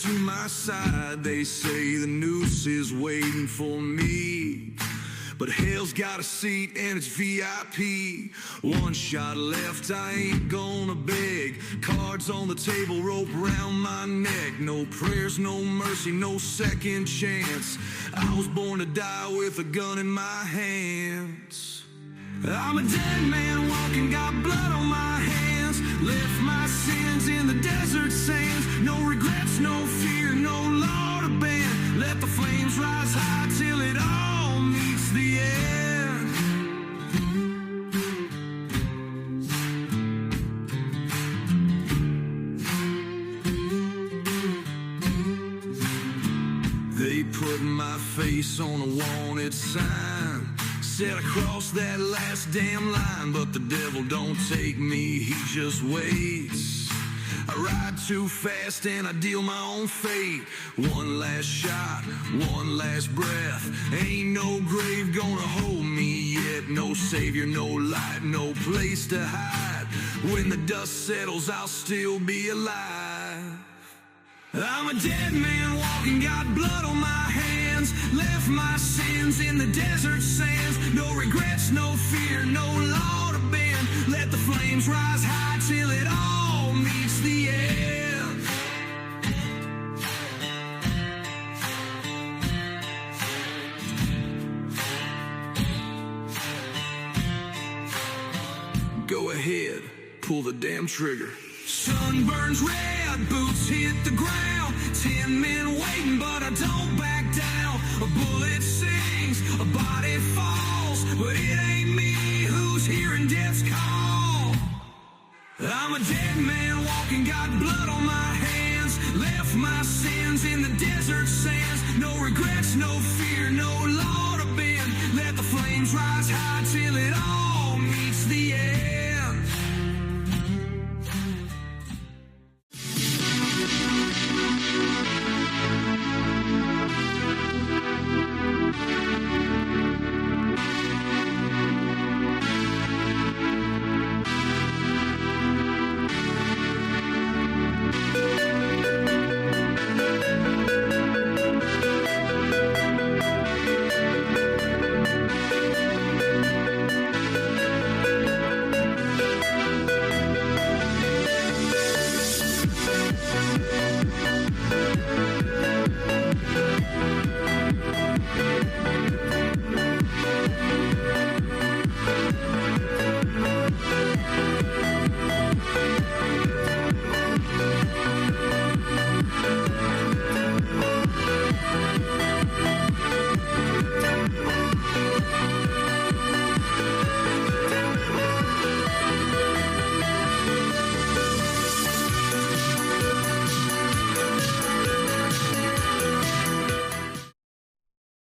to my side. They say the noose is waiting for me, but hell's got a seat and it's VIP. One shot left, I ain't gonna beg. Cards on the table, rope around my neck. No prayers, no mercy, no second chance. I was born to die with a gun in my hands. I'm a dead man walking, got blood on my hands. Left my sins in the desert sands. No regrets, no fear, no law to bend. Let the flames rise high till it all meets the end. They put my face on a wanted sign. Said I crossed that last damn line, but the devil don't take me, he just waits. I ride too fast and I deal my own fate. One last shot, one last breath. Ain't no grave gonna hold me yet. No savior, no light, no place to hide. When the dust settles, I'll still be alive. I'm a dead man walking, got blood on my hands. Left my sins in the desert sands. No regrets, no fear, no law to bend. Let the flames rise high till it all meets the end. Go ahead, pull the damn trigger. Sun burns red, boots hit the ground. 10 men waiting, but I don't back down. A bullet sings, a body falls, but it ain't me who's hearing death's call. I'm a dead man walking, got blood on my hands. Left my sins in the desert sands. No regrets, no fear, no law to bend. Let the flames rise high till it all meets the end.